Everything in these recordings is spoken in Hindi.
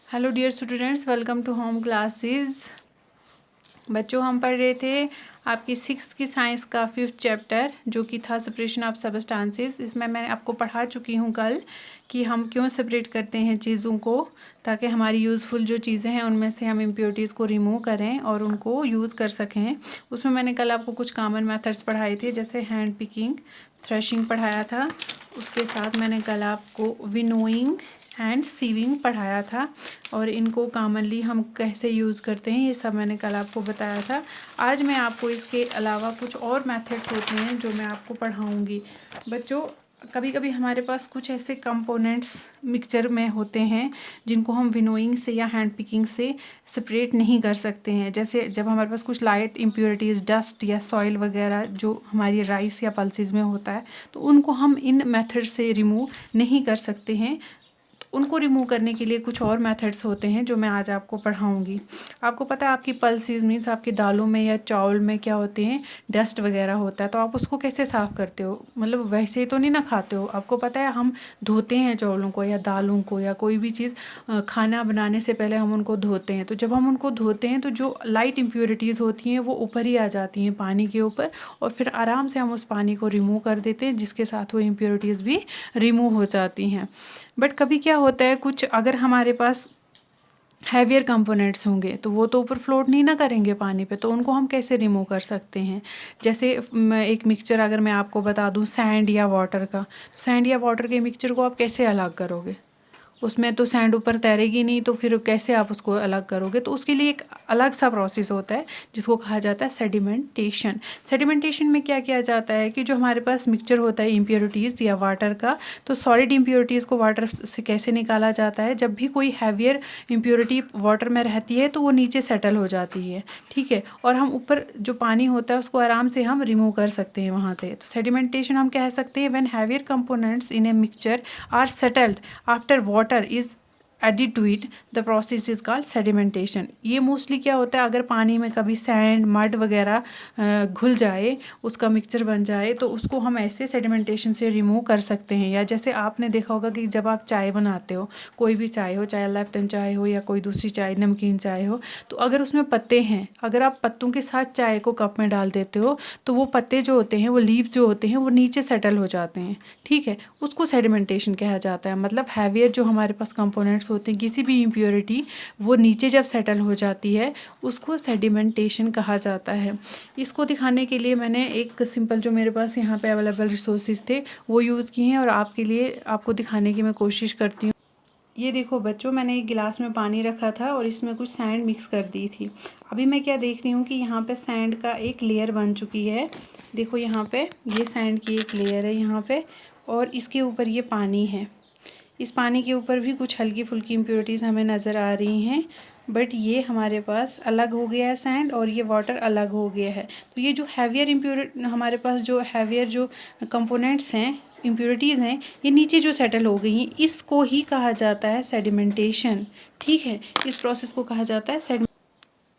Hello dear students, welcome to home classes. बच्चों, हम पढ़ रहे थे आपकी 6th की साइंस का 5th चैप्टर जो कि था सेपरेशन ऑफ सबस्टांसेस। इसमें मैं आपको पढ़ा चुकी हूँ कल कि हम क्यों सेपरेट करते हैं चीज़ों को, ताकि हमारी यूज़फुल जो चीज़ें हैं उनमें से हम इम्प्योरिटीज़ को रिमूव करें और उनको यूज़ कर सकें। उसमें मैंने कल आपको कुछ कॉमन मेथड्स पढ़ाए थे, जैसे हैंड पिकिंग, थ्रेशिंग पढ़ाया था। उसके साथ मैंने कल आपको विनोइंग एंड सीविंग पढ़ाया था और इनको कॉमनली हम कैसे यूज़ करते हैं ये सब मैंने कल आपको बताया था। आज मैं आपको इसके अलावा कुछ और मेथड्स होते हैं जो मैं आपको पढ़ाऊँगी। बच्चों, कभी कभी हमारे पास कुछ ऐसे कंपोनेंट्स मिक्सचर में होते हैं जिनको हम विनोइंग से या हैंड पिकिंग से सेपरेट नहीं कर सकते हैं। जैसे जब हमारे पास कुछ लाइट इम्प्योरिटीज़, डस्ट या सॉइल वगैरह जो हमारी राइस या पल्सेस में होता है, तो उनको हम इन मेथड से रिमूव नहीं कर सकते हैं। उनको रिमूव करने के लिए कुछ और मेथड्स होते हैं जो मैं आज आपको पढ़ाऊंगी। आपको पता है आपकी पल्सेस मीन्स आपकी दालों में या चावल में क्या होते हैं, डस्ट वगैरह होता है, तो आप उसको कैसे साफ़ करते हो? मतलब वैसे तो नहीं ना खाते हो। आपको पता है हम धोते हैं चावलों को या दालों को या कोई भी चीज़ खाना बनाने से पहले हम उनको धोते हैं। तो जब हम उनको धोते हैं तो जो लाइट इम्प्योरिटीज़ होती हैं वो ऊपर ही आ जाती हैं पानी के ऊपर, और फिर आराम से हम उस पानी को रिमूव कर देते हैं, जिसके साथ वो इम्प्योरिटीज़ भी रिमूव हो जाती हैं। बट कभी क्या होता है, कुछ अगर हमारे पास हैवियर कंपोनेंट्स होंगे तो वो तो ऊपर फ्लोट नहीं ना करेंगे पानी पे, तो उनको हम कैसे रिमूव कर सकते हैं? जैसे एक मिक्सचर अगर मैं आपको बता दूं सैंड या वाटर का, तो सैंड या वाटर के मिक्सचर को आप कैसे अलग करोगे? उसमें तो सैंड ऊपर तैरेगी नहीं, तो फिर कैसे आप उसको अलग करोगे? तो उसके लिए एक अलग सा प्रोसेस होता है जिसको कहा जाता है सेडिमेंटेशन। सेडिमेंटेशन में क्या किया जाता है कि जो हमारे पास मिक्सचर होता है इम्प्योरिटीज़ या वाटर का, तो सॉलिड इम्प्योरिटीज़ को वाटर से कैसे निकाला जाता है? जब भी कोई हैवियर इम्प्योरिटी वाटर में रहती है तो वो नीचे सेटल हो जाती है, ठीक है, और हम ऊपर जो पानी होता है उसको आराम से हम रिमूव कर सकते हैं वहाँ से। तो सेडिमेंटेशन हम कह सकते हैं when heavier components in a mixture are settled after water is added to it, the process is called sedimentation। ये मोस्टली क्या होता है, अगर पानी में कभी सैंड मड वगैरह घुल जाए, उसका मिक्सचर बन जाए, तो उसको हम ऐसे सेडिमेंटेशन से रिमूव कर सकते हैं। या जैसे आपने देखा होगा कि जब आप चाय बनाते हो, कोई भी चाय हो, चाहे लेप्टन चाय हो या कोई दूसरी चाय, नमकीन चाय हो, तो अगर उसमें पत्ते हैं, अगर आप पत्तों के साथ चाय को कप में डाल देते हो तो वो पत्ते जो होते हैं, वो लीव्स जो होते हैं, वो नीचे सेटल हो जाते हैं, ठीक है, उसको सेडिमेंटेशन कहा जाता है। मतलब हैवियर जो हमारे पास कंपोनेंट्स होते हैं, किसी भी इम्प्योरिटी, वो नीचे जब सेटल हो जाती है उसको सेडिमेंटेशन कहा जाता है। इसको दिखाने के लिए मैंने एक सिंपल जो मेरे पास यहाँ पे अवेलेबल रिसोर्सेज थे वो यूज़ किए हैं और आपके लिए आपको दिखाने की मैं कोशिश करती हूँ। ये देखो बच्चों, मैंने एक गिलास में पानी रखा था और इसमें कुछ सैंड मिक्स कर दी थी। अभी मैं क्या देख रही हूँ कि यहाँ पे सैंड का एक लेयर बन चुकी है। देखो यहाँ पे ये सैंड की एक लेयर है यहाँ पे, और इसके ऊपर ये पानी है। इस पानी के ऊपर भी कुछ हल्की फुल्की इम्प्योरिटीज़ हमें नज़र आ रही हैं, बट ये हमारे पास अलग हो गया है सैंड, और ये वाटर अलग हो गया है। तो ये जो हैवियर हमारे पास जो हैवियर जो कंपोनेंट्स हैं, इम्प्योरिटीज़ हैं, ये नीचे जो सेटल हो गई हैं, इसको ही कहा जाता है सेडिमेंटेशन, ठीक है। इस प्रोसेस को कहा जाता है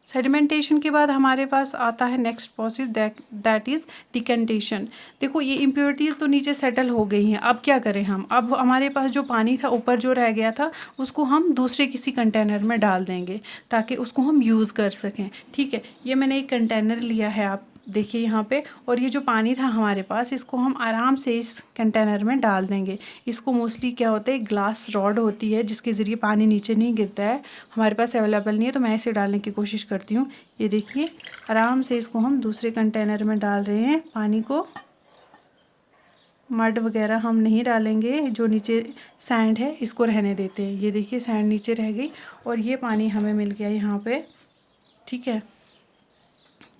सेडिमेंटेशन। के बाद हमारे पास आता है next process, that is decantation. देखो ये इम्प्योरिटीज़ तो नीचे सेटल हो गई हैं, अब क्या करें हम? अब हमारे पास जो पानी था ऊपर जो रह गया था उसको हम दूसरे किसी कंटेनर में डाल देंगे ताकि उसको हम यूज़ कर सकें, ठीक है। ये मैंने एक कंटेनर लिया है, आप देखिए यहाँ पे, और ये जो पानी था हमारे पास इसको हम आराम से इस कंटेनर में डाल देंगे। इसको मोस्टली क्या होता है, ग्लास रॉड होती है जिसके ज़रिए पानी नीचे नहीं गिरता है, हमारे पास अवेलेबल नहीं है, तो मैं इसे डालने की कोशिश करती हूँ। ये देखिए आराम से इसको हम दूसरे कंटेनर में डाल रहे हैं पानी को। मड वगैरह हम नहीं डालेंगे, जो नीचे सैंड है इसको रहने देते हैं। ये देखिए सैंड नीचे रह गई और ये पानी हमें मिल गया यहाँ पे, ठीक है,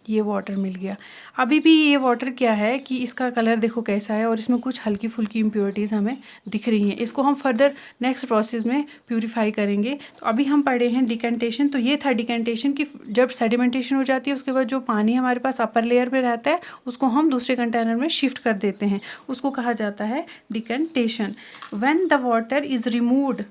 ये वाटर मिल गया। अभी भी ये वाटर क्या है कि इसका कलर देखो कैसा है, और इसमें कुछ हल्की फुल्की इम्प्योरिटीज़ हमें दिख रही हैं। इसको हम फर्दर नेक्स्ट प्रोसेस में प्यूरिफाई करेंगे। तो अभी हम पढ़े हैं डिकेंटेशन, तो ये था डिकेंटेशन कि जब सेडिमेंटेशन हो जाती है उसके बाद जो पानी हमारे पास अपर लेयर में रहता है उसको हम दूसरे कंटेनर में शिफ्ट कर देते हैं, उसको कहा जाता है decantation. When the water is removed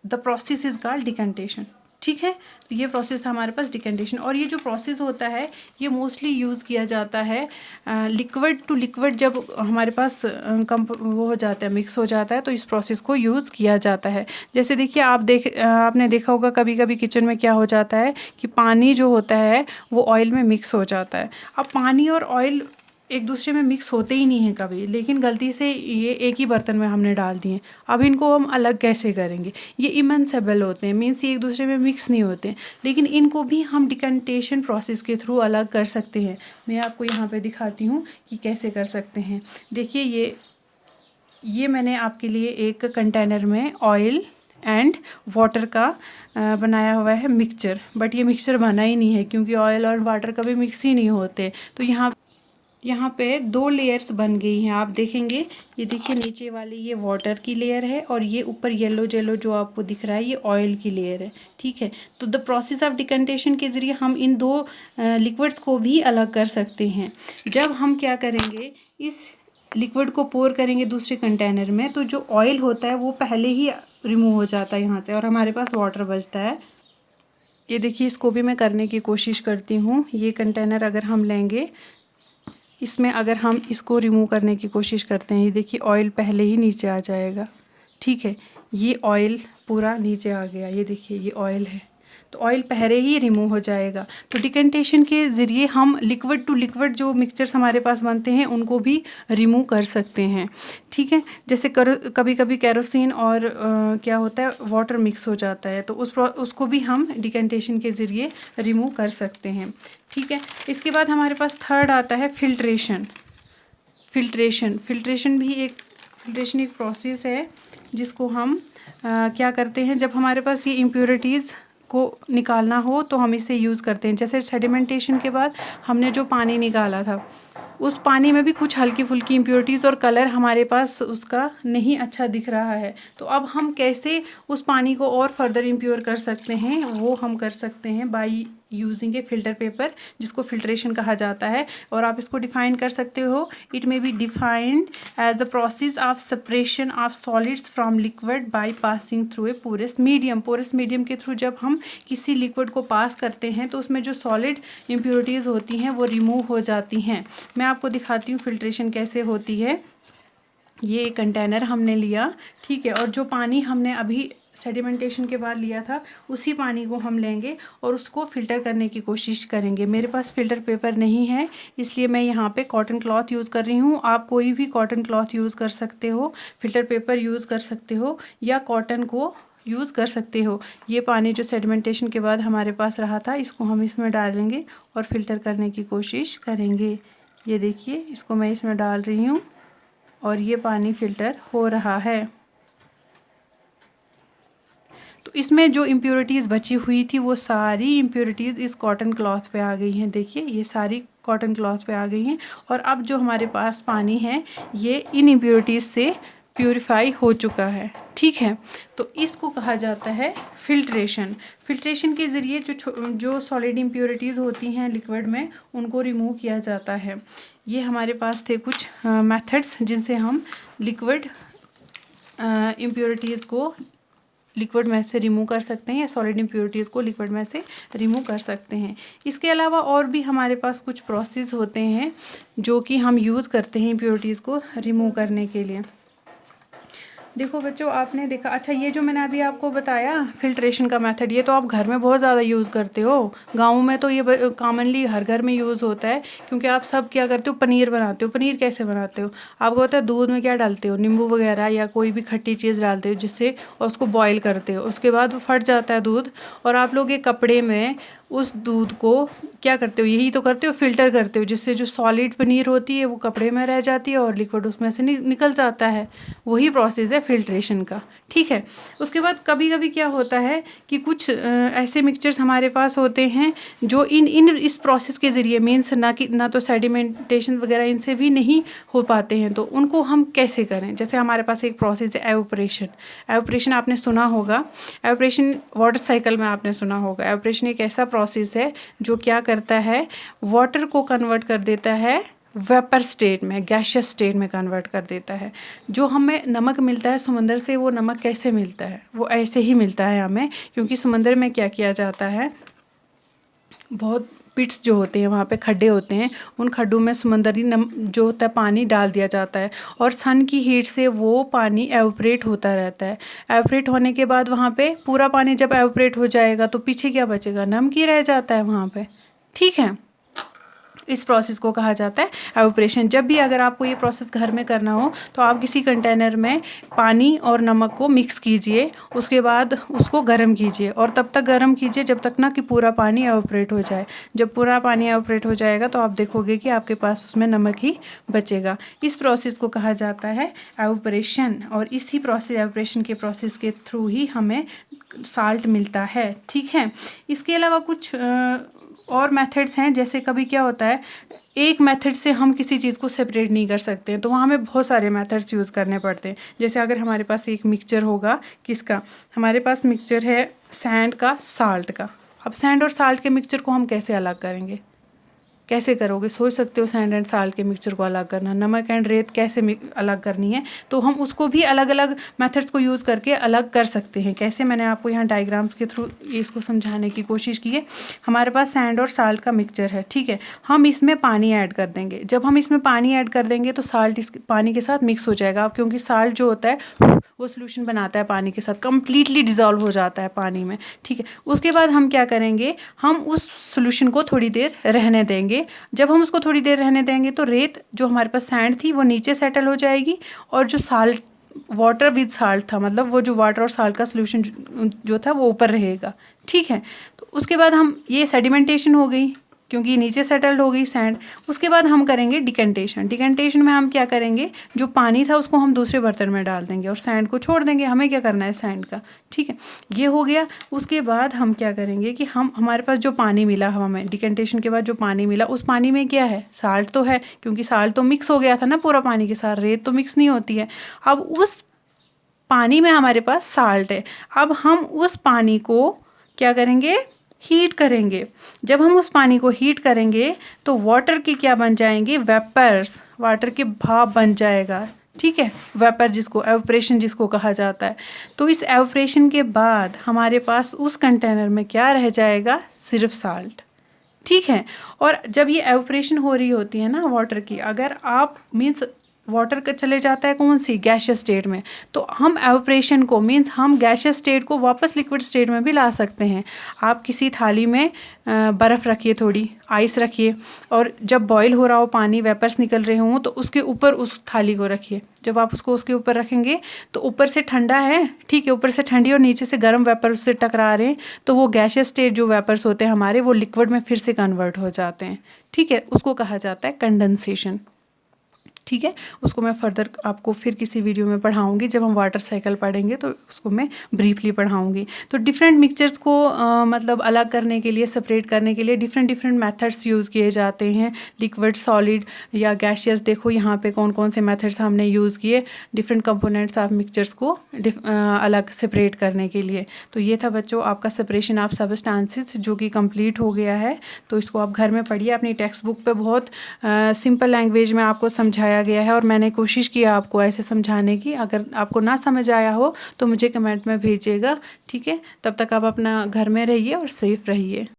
the process is called decantation. ठीक है। तो ये प्रोसेस था हमारे पास डिकेंटेशन। और ये जो प्रोसेस होता है ये मोस्टली यूज़ किया जाता है लिक्विड टू लिक्विड, जब हमारे पास वो हो जाता है, मिक्स हो जाता है, तो इस प्रोसेस को यूज़ किया जाता है। जैसे देखिए आपने देखा होगा कभी कभी किचन में क्या हो जाता है कि पानी जो होता है वो ऑयल में मिक्स हो जाता है। अब पानी और ऑयल एक दूसरे में मिक्स होते ही नहीं है कभी, लेकिन गलती से ये एक ही बर्तन में हमने डाल दिए। अब इनको हम अलग कैसे करेंगे? ये इमन्सेबल होते हैं, मीन्स ये एक दूसरे में मिक्स नहीं होते हैं, लेकिन इनको भी हम डिकेंटेशन प्रोसेस के थ्रू अलग कर सकते हैं। मैं आपको यहाँ पे दिखाती हूँ कि कैसे कर सकते हैं। देखिए ये मैंने आपके लिए एक कंटेनर में ऑयल एंड वाटर का बनाया हुआ है मिक्सचर, बट ये मिक्सचर बना ही नहीं है क्योंकि ऑयल और वाटर कभी मिक्स ही नहीं होते। तो यहाँ पे 2 लेयर्स बन गई हैं। आप देखेंगे, ये देखिए नीचे वाली ये वाटर की लेयर है और ये ऊपर येलो येलो जो आपको दिख रहा है ये ऑयल की लेयर है, ठीक है। तो द प्रोसेस ऑफ डिकेंटेशन के ज़रिए हम इन 2 लिक्विड्स को भी अलग कर सकते हैं। जब हम क्या करेंगे, इस लिक्विड को पोर करेंगे दूसरे कंटेनर में, तो जो ऑयल होता है वो पहले ही रिमूव हो जाता है यहाँ से और हमारे पास वाटर बचता है। ये देखिए, इसको भी मैं करने की कोशिश करती हूँ। ये कंटेनर अगर हम लेंगे, इसमें अगर हम इसको रिमूव करने की कोशिश करते हैं, ये देखिए ऑयल पहले ही नीचे आ जाएगा, ठीक है। ये ऑयल पूरा नीचे आ गया, ये देखिए ये ऑयल है, तो ऑयल पहले ही रिमूव हो जाएगा। तो डिकेंटेशन के ज़रिए हम लिक्विड टू लिक्विड जो मिक्सचर्स हमारे पास बनते हैं उनको भी रिमूव कर सकते हैं, ठीक है। जैसे कभी कभी केरोसिन और क्या होता है, वाटर मिक्स हो जाता है, तो उसको भी हम डिकेंटेशन के ज़रिए रिमूव कर सकते हैं, ठीक है। इसके बाद हमारे पास थर्ड आता है फिल्ट्रेशन। फिल्ट्रेशन एक प्रोसेस है जिसको हम क्या करते हैं, जब हमारे पास ये इम्प्योरिटीज़ को निकालना हो तो हम इसे यूज़ करते हैं। जैसे सेडिमेंटेशन के बाद हमने जो पानी निकाला था, उस पानी में भी कुछ हल्की फुल्की इम्प्योरिटीज़ और कलर हमारे पास उसका नहीं अच्छा दिख रहा है, तो अब हम कैसे उस पानी को और फर्दर इम्प्योर कर सकते हैं, वो हम कर सकते हैं by using A filter paper, जिसको फिल्ट्रेशन कहा जाता है। और आप इसको डिफाइन कर सकते हो, it may be defined as the process of separation of solids from liquid by passing through a porous medium के थ्रू जब हम किसी लिक्विड को पास करते हैं तो उसमें जो सॉलिड इम्प्योरिटीज़ होती हैं वो रिमूव हो जाती हैं। मैं आपको दिखाती हूँ फिल्ट्रेशन कैसे होती है। ये एक कंटेनर हमने लिया, ठीक है, और जो पानी हमने अभी सेडिमेंटेशन के बाद लिया था उसी पानी को हम लेंगे और उसको फ़िल्टर करने की कोशिश करेंगे। मेरे पास फ़िल्टर पेपर नहीं है, इसलिए मैं यहाँ पे कॉटन क्लॉथ यूज़ कर रही हूँ। आप कोई भी कॉटन क्लॉथ यूज़ कर सकते हो, फ़िल्टर पेपर यूज़ कर सकते हो या कॉटन को यूज़ कर सकते हो। ये पानी जो सेडिमेंटेशन के बाद हमारे पास रहा था, इसको हम इसमें डालेंगे और फ़िल्टर करने की कोशिश करेंगे। ये देखिए, इसको मैं इसमें डाल रही हूँ और ये पानी फ़िल्टर हो रहा है। तो इसमें जो इम्प्योरिटीज़ बची हुई थी वो सारी इम्प्योरिटीज़ इस कॉटन क्लॉथ पे आ गई हैं। देखिए, ये सारी कॉटन क्लॉथ पे आ गई हैं और अब जो हमारे पास पानी है ये इन इम्प्योरिटीज़ से प्यूरिफाई हो चुका है, ठीक है। तो इसको कहा जाता है फिल्ट्रेशन के ज़रिए जो सॉलिड इम्प्योरिटीज़ होती हैं लिक्विड में उनको रिमूव किया जाता है। ये हमारे पास थे कुछ मेथड्स जिनसे हम लिक्विड इम्प्योरिटीज़ को लिक्विड में से रिमूव कर सकते हैं या सॉलिड इम्प्योरिटीज़ को लिक्विड में से रिमूव कर सकते हैं। इसके अलावा और भी हमारे पास कुछ प्रोसेस होते हैं जो कि हम यूज़ करते हैं इम्प्योरिटीज़ को रिमूव करने के लिए। देखो बच्चों, आपने देखा, अच्छा ये जो मैंने अभी आपको बताया फिल्ट्रेशन का मेथड, ये तो आप घर में बहुत ज़्यादा यूज़ करते हो। गाँव में तो ये कॉमनली हर घर में यूज़ होता है, क्योंकि आप सब क्या करते हो, पनीर बनाते हो। पनीर कैसे बनाते हो? आपको पता है, दूध में क्या डालते हो, नींबू वगैरह या कोई भी खट्टी चीज़ डालते हो जिससे, और उसको बॉईल करते हो। उसके बाद वो फट जाता है दूध, और आप लोग एक कपड़े में उस दूध को क्या करते हो, यही तो करते हो, फ़िल्टर करते हो, जिससे जो सॉलिड पनीर होती है वो कपड़े में रह जाती है और लिक्विड उसमें से निकल जाता है। वही प्रोसेस है फिल्ट्रेशन का, ठीक है। उसके बाद कभी कभी क्या होता है कि कुछ ऐसे मिक्सचर्स हमारे पास होते हैं जो इस प्रोसेस के ज़रिए, मीन्स ना तो सेडिमेंटेशन वगैरह इनसे भी नहीं हो पाते हैं, तो उनको हम कैसे करें। जैसे हमारे पास एक प्रोसेस है एवोपरेशन आपने सुना होगा। एवोपरेशन वाटर साइकिल में आपने सुना होगा। एवोपरेशन एक ऐसा प्रोसेस है जो क्या करता है, वाटर को कन्वर्ट कर देता है वेपर स्टेट में, गैशियस स्टेट में कन्वर्ट कर देता है। जो हमें नमक मिलता है समंदर से, वो नमक कैसे मिलता है? वो ऐसे ही मिलता है हमें, क्योंकि समंदर में क्या किया जाता है, बहुत पिट्स जो होते हैं वहाँ पे खड्डे होते हैं, उन खड्डों में समंदरी जो होता है पानी डाल दिया जाता है, और सन की हीट से वो पानी एवपोरेट होता रहता है। एवपोरेट होने के बाद वहाँ पे पूरा पानी जब एवपोरेट हो जाएगा तो पीछे क्या बचेगा? नमक ही रह जाता है वहाँ पे। ठीक है, इस प्रोसेस को कहा जाता है एवपोरेशन। जब भी अगर आपको ये प्रोसेस घर में करना हो तो आप किसी कंटेनर में पानी और नमक को मिक्स कीजिए, उसके बाद उसको गर्म कीजिए, और तब तक गर्म कीजिए जब तक ना कि पूरा पानी एवपोरेट हो जाए। जब पूरा पानी एवपोरेट हो जाएगा तो आप देखोगे कि आपके पास उसमें नमक ही बचेगा। इस प्रोसेस को कहा जाता है एवपोरेशन, और इसी प्रोसेस, एवपोरेशन के प्रोसेस के थ्रू ही हमें साल्ट मिलता है। ठीक है, इसके अलावा कुछ और मेथड्स हैं। जैसे कभी क्या होता है, एक मेथड से हम किसी चीज़ को सेपरेट नहीं कर सकते, तो वहाँ हमें बहुत सारे मेथड्स यूज़ करने पड़ते हैं। जैसे अगर हमारे पास एक मिक्सचर होगा, किसका? हमारे पास मिक्सचर है सैंड का, साल्ट का। अब सैंड और साल्ट के मिक्सचर को हम कैसे अलग करेंगे? कैसे करोगे? सोच सकते हो सैंड एंड साल्ट के मिक्सचर को अलग करना, नमक एंड रेत कैसे अलग करनी है, तो हम उसको भी अलग अलग मेथड्स को यूज़ करके अलग कर सकते हैं। कैसे? मैंने आपको यहाँ डायग्राम्स के थ्रू इसको समझाने की कोशिश की है। हमारे पास सैंड और साल्ट का मिक्सचर है, ठीक है, हम इसमें पानी ऐड कर देंगे। जब हम इसमें पानी ऐड कर देंगे तो साल्ट इस पानी के साथ मिक्स हो जाएगा, क्योंकि साल्ट जो होता है वो सोल्यूशन बनाता है पानी के साथ, कम्प्लीटली डिज़ोल्व हो जाता है पानी में। ठीक है, उसके बाद हम क्या करेंगे, हम उस सोल्यूशन को थोड़ी देर रहने देंगे। जब हम उसको थोड़ी देर रहने देंगे तो रेत जो हमारे पास सैंड थी वो नीचे सेटल हो जाएगी, और जो साल्ट, वाटर विद साल्ट था, मतलब वो जो वाटर और साल्ट का सोल्यूशन जो था वो ऊपर रहेगा। ठीक है, तो उसके बाद हम, ये सेडिमेंटेशन हो गई क्योंकि नीचे सेटल्ड हो गई सैंड। उसके बाद हम करेंगे डिकेंटेशन। डिकेंटेशन में हम क्या करेंगे, जो पानी था उसको हम दूसरे बर्तन में डाल देंगे और सैंड को छोड़ देंगे। हमें क्या करना है? सैंड का। ठीक है, ये हो गया। उसके बाद हम क्या करेंगे कि हमारे पास जो पानी मिला हमें, डिकेंटेशन के बाद जो पानी मिला, उस पानी में क्या है? साल्ट तो है, क्योंकि साल्ट तो मिक्स हो गया था ना पूरा पानी के साथ, रेत तो मिक्स नहीं होती है। अब उस पानी में हमारे पास साल्ट है। अब हम उस पानी को क्या करेंगे? हीट करेंगे। जब हम उस पानी को हीट करेंगे तो वाटर के क्या बन जाएंगे? वेपर्स, वाटर के भाप बन जाएगा। ठीक है, वेपर जिसको एवपोरेशन जिसको कहा जाता है। तो इस एवपोरेशन के बाद हमारे पास उस कंटेनर में क्या रह जाएगा? सिर्फ साल्ट। ठीक है, और जब ये एवपोरेशन हो रही होती है ना वाटर की, अगर आप मीन्स वाटर का चले जाता है कौन सी? गैशियस स्टेट में, तो हम एवपोरेशन को मीन्स हम गैशियस स्टेट को वापस लिक्विड स्टेट में भी ला सकते हैं। आप किसी थाली में बर्फ़ रखिए, थोड़ी आइस रखिए, और जब बॉईल हो रहा हो पानी, वेपर्स निकल रहे हों, तो उसके ऊपर उस थाली को रखिए। जब आप उसको उसके ऊपर रखेंगे तो ऊपर से ठंडा है, ठीक है, ऊपर से ठंडी और नीचे से गर्म वेपर उससे टकरा रहे हैं, तो वो गैशियस स्टेट जो वेपर्स होते हैं हमारे, वो लिक्विड में फिर से कन्वर्ट हो जाते हैं। ठीक है, उसको कहा जाता है कंडेंसेशन। ठीक है, उसको मैं फर्दर आपको फिर किसी वीडियो में पढ़ाऊंगी। जब हम वाटर साइकिल पढ़ेंगे तो उसको मैं ब्रीफली पढ़ाऊंगी। तो डिफरेंट मिक्सचर्स को मतलब अलग करने के लिए, सेपरेट करने के लिए डिफरेंट मेथड्स यूज़ किए जाते हैं। लिक्विड, सॉलिड या गैशियस, देखो यहाँ पे कौन कौन से मेथड्स हमने यूज़ किए डिफरेंट कंपोनेंट्स ऑफ मिक्सचर्स को अलग सेपरेट करने के लिए। तो ये था बच्चों आपका सेपरेशन ऑफ सबस्टांसेस, जो कि कंप्लीट हो गया है। तो इसको आप घर में पढ़िए, अपनी टेक्स्ट बुक पे बहुत सिंपल लैंग्वेज में आपको समझाया गया है, और मैंने कोशिश किया आपको ऐसे समझाने की। अगर आपको ना समझ आया हो तो मुझे कमेंट में भेजिएगा। ठीक है, तब तक आप अपना घर में रहिए और सेफ रहिए।